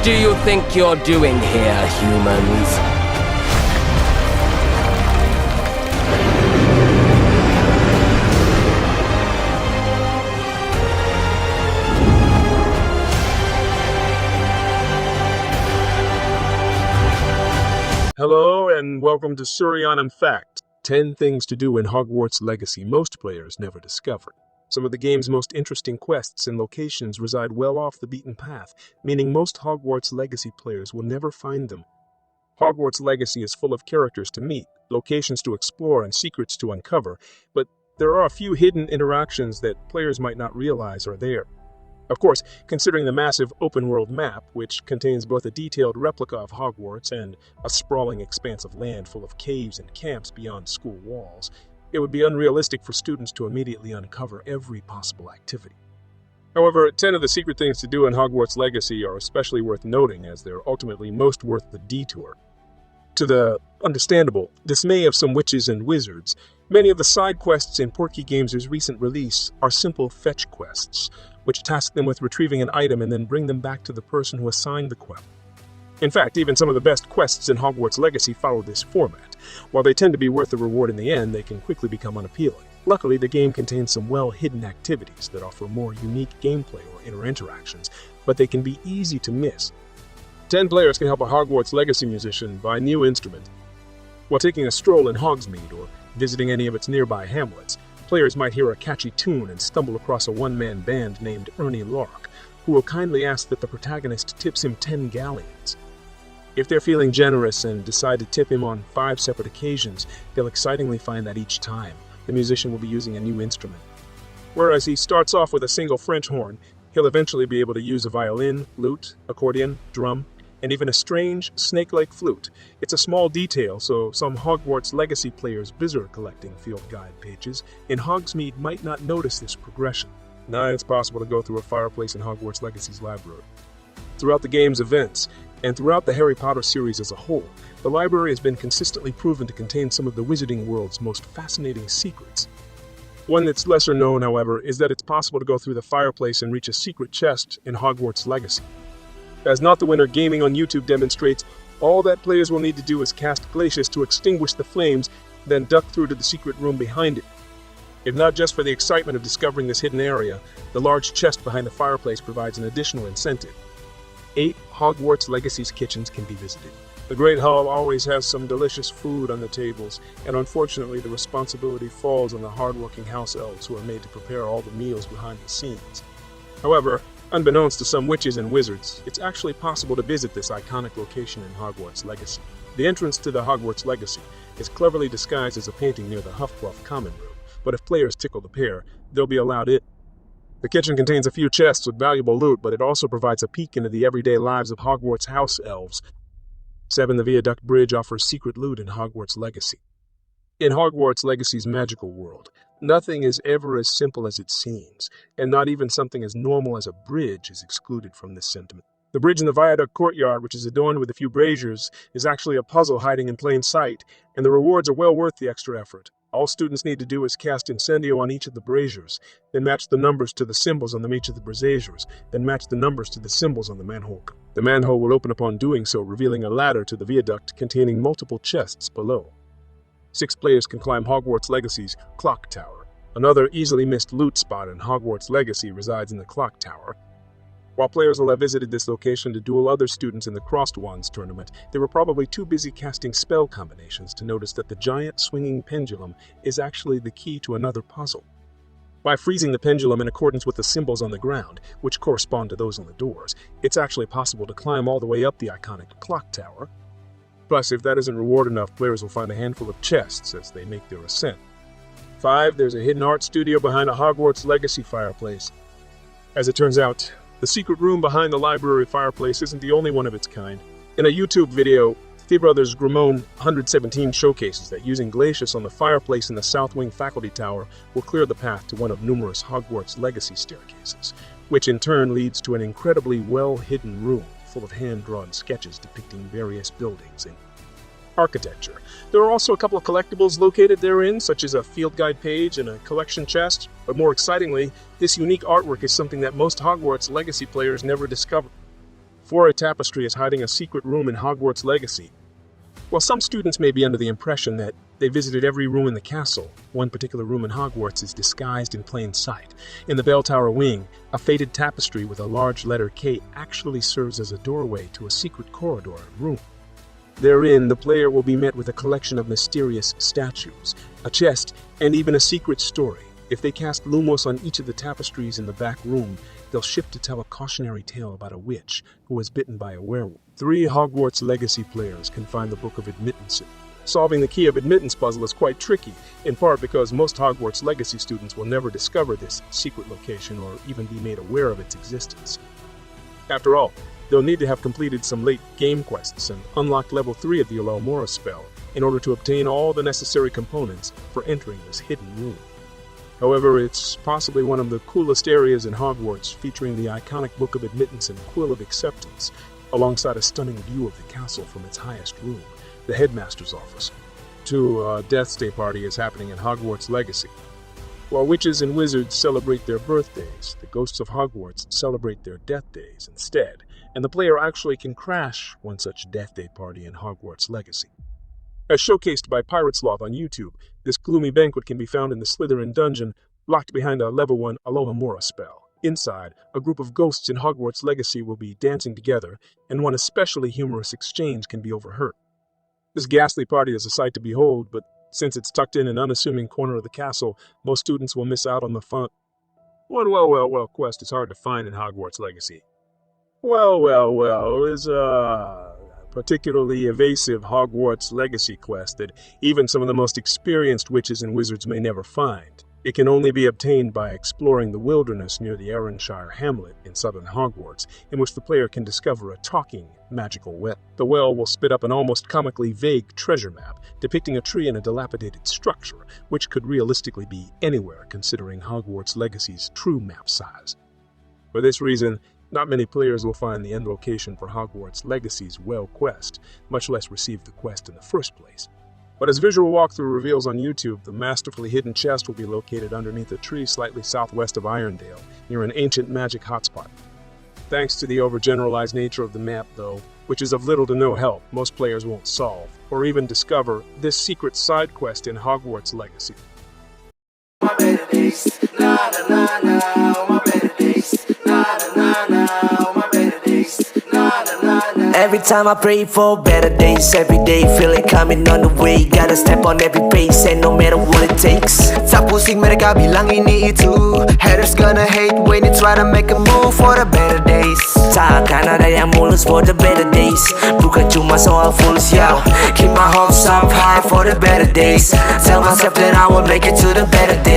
do you think you're doing here, humans? Hello and welcome to Surianum Fact, 10 things to do in Hogwarts Legacy most players never discovered. Some of the game's most interesting quests and locations reside well off the beaten path, meaning most Hogwarts Legacy players will never find them. Hogwarts Legacy is full of characters to meet, locations to explore, and secrets to uncover, but there are a few hidden interactions that players might not realize are there. Of course, considering the massive open-world map, which contains both a detailed replica of Hogwarts and a sprawling expanse of land full of caves and camps beyond school walls, it would be unrealistic for students to immediately uncover every possible activity. However, 10 of the secret things to do in Hogwarts Legacy are especially worth noting, as they're ultimately most worth the detour. To the understandable dismay of some witches and wizards, many of the side quests in Portkey Games' recent release are simple fetch quests, which task them with retrieving an item and then bring them back to the person who assigned the quest. In fact, even some of the best quests in Hogwarts Legacy follow this format. While they tend to be worth the reward in the end, they can quickly become unappealing. Luckily, the game contains some well-hidden activities that offer more unique gameplay or inner interactions, but they can be easy to miss. 10 players can help a Hogwarts Legacy musician buy a new instrument. While taking a stroll in Hogsmeade or visiting any of its nearby hamlets, players might hear a catchy tune and stumble across a one-man band named Ernie Lark, who will kindly ask that the protagonist tips him 10 galleons. If they're feeling generous and decide to tip him on 5 separate occasions, they'll excitingly find that each time, the musician will be using a new instrument. Whereas he starts off with a single French horn, he'll eventually be able to use a violin, lute, accordion, drum, and even a strange, snake-like flute. It's a small detail, so some Hogwarts Legacy players busy collecting field guide pages in Hogsmeade might not notice this progression. Now it's possible to go through a fireplace in Hogwarts Legacy's library. Throughout the game's events, and throughout the Harry Potter series as a whole, the library has been consistently proven to contain some of the Wizarding World's most fascinating secrets. One that's lesser known, however, is that it's possible to go through the fireplace and reach a secret chest in Hogwarts Legacy. As Not the Winner Gaming on YouTube demonstrates, all that players will need to do is cast Glacius to extinguish the flames, then duck through to the secret room behind it. If not just for the excitement of discovering this hidden area, the large chest behind the fireplace provides an additional incentive. 8 Hogwarts Legacy's kitchens can be visited. The Great Hall always has some delicious food on the tables, and unfortunately the responsibility falls on the hard-working house elves who are made to prepare all the meals behind the scenes. However, unbeknownst to some witches and wizards, it's actually possible to visit this iconic location in Hogwarts Legacy. The entrance to the Hogwarts Legacy is cleverly disguised as a painting near the Hufflepuff Common Room, but if players tickle the pair, they'll be allowed in. The kitchen contains a few chests with valuable loot, but it also provides a peek into the everyday lives of Hogwarts house elves. 7. The Viaduct Bridge offers secret loot in Hogwarts Legacy. In Hogwarts Legacy's magical world, nothing is ever as simple as it seems, and not even something as normal as a bridge is excluded from this sentiment. The bridge in the Viaduct Courtyard, which is adorned with a few braziers, is actually a puzzle hiding in plain sight, and the rewards are well worth the extra effort. All students need to do is cast Incendio on each of the braziers, then match the numbers to the symbols on each of the braziers, then match the numbers to the symbols on the manhole. The manhole will open upon doing so, revealing a ladder to the viaduct containing multiple chests below. 6 players can climb Hogwarts Legacy's Clock Tower. Another easily missed loot spot in Hogwarts Legacy resides in the Clock Tower. While players will have visited this location to duel other students in the Crossed Wands tournament, they were probably too busy casting spell combinations to notice that the giant swinging pendulum is actually the key to another puzzle. By freezing the pendulum in accordance with the symbols on the ground, which correspond to those on the doors, it's actually possible to climb all the way up the iconic Clock Tower. Plus, if that isn't reward enough, players will find a handful of chests as they make their ascent. 5. There's a hidden art studio behind a Hogwarts Legacy fireplace. As it turns out, the secret room behind the library fireplace isn't the only one of its kind. In a YouTube video, T Brothers Gramone 117 showcases that using Glacius on the fireplace in the South Wing Faculty Tower will clear the path to one of numerous Hogwarts Legacy staircases, which in turn leads to an incredibly well-hidden room full of hand-drawn sketches depicting various buildings and architecture. There are also a couple of collectibles located therein, such as a field guide page and a collection chest, but more excitingly, this unique artwork is something that most Hogwarts Legacy players never discover. Flora Tapestry is hiding a secret room in Hogwarts Legacy. While some students may be under the impression that they visited every room in the castle, one particular room in Hogwarts is disguised in plain sight. In the bell tower wing, a faded tapestry with a large letter K actually serves as a doorway to a secret corridor room. Therein, the player will be met with a collection of mysterious statues, a chest, and even a secret story. If they cast Lumos on each of the tapestries in the back room, they'll shift to tell a cautionary tale about a witch who was bitten by a werewolf. 3 Hogwarts Legacy players can find the Book of Admittance. Solving the Key of Admittance puzzle is quite tricky, in part because most Hogwarts Legacy students will never discover this secret location or even be made aware of its existence. After all, they'll need to have completed some late game quests and unlocked level 3 of the Alohomora spell in order to obtain all the necessary components for entering this hidden room. However, it's possibly one of the coolest areas in Hogwarts, featuring the iconic Book of Admittance and Quill of Acceptance, alongside a stunning view of the castle from its highest room, the Headmaster's office. A Death's Day party is happening in Hogwarts Legacy. While witches and wizards celebrate their birthdays, the ghosts of Hogwarts celebrate their death days instead, and the player actually can crash one such Death Day party in Hogwarts Legacy. As showcased by Pirate Sloth on YouTube, this gloomy banquet can be found in the Slytherin dungeon, locked behind a level 1 Alohomora spell. Inside, a group of ghosts in Hogwarts Legacy will be dancing together, and one especially humorous exchange can be overheard. This ghastly party is a sight to behold, but since it's tucked in an unassuming corner of the castle, most students will miss out on the fun. One well quest is hard to find in Hogwarts Legacy. Is a particularly evasive Hogwarts Legacy quest that even some of the most experienced witches and wizards may never find. It can only be obtained by exploring the wilderness near the Arrynshire hamlet in southern Hogwarts, in which the player can discover a talking magical well. The well will spit up an almost comically vague treasure map depicting a tree in a dilapidated structure, which could realistically be anywhere considering Hogwarts Legacy's true map size. For this reason, not many players will find the end location for Hogwarts Legacy's well quest, much less receive the quest in the first place. But as visual walkthrough reveals on YouTube, the masterfully hidden chest will be located underneath a tree slightly southwest of Irondale, near an ancient magic hotspot. Thanks to the overgeneralized nature of the map, though, which is of little to no help, most players won't solve, or even discover, this secret side quest in Hogwarts Legacy. My better days, na na na na, my better days, na na na na, my better days, na na na na. Every time I pray for better days, every day feel it coming on the way. Gotta step on every pace and no matter what it takes. Sa pusing mereka bilang ini itu, haters gonna hate when you try to make a move for the better days. Takkan ada yang mulus for the better days, bukan cuma soal fulus yo. Keep my hopes up high for the better days. Tell myself that I will make it to the better days.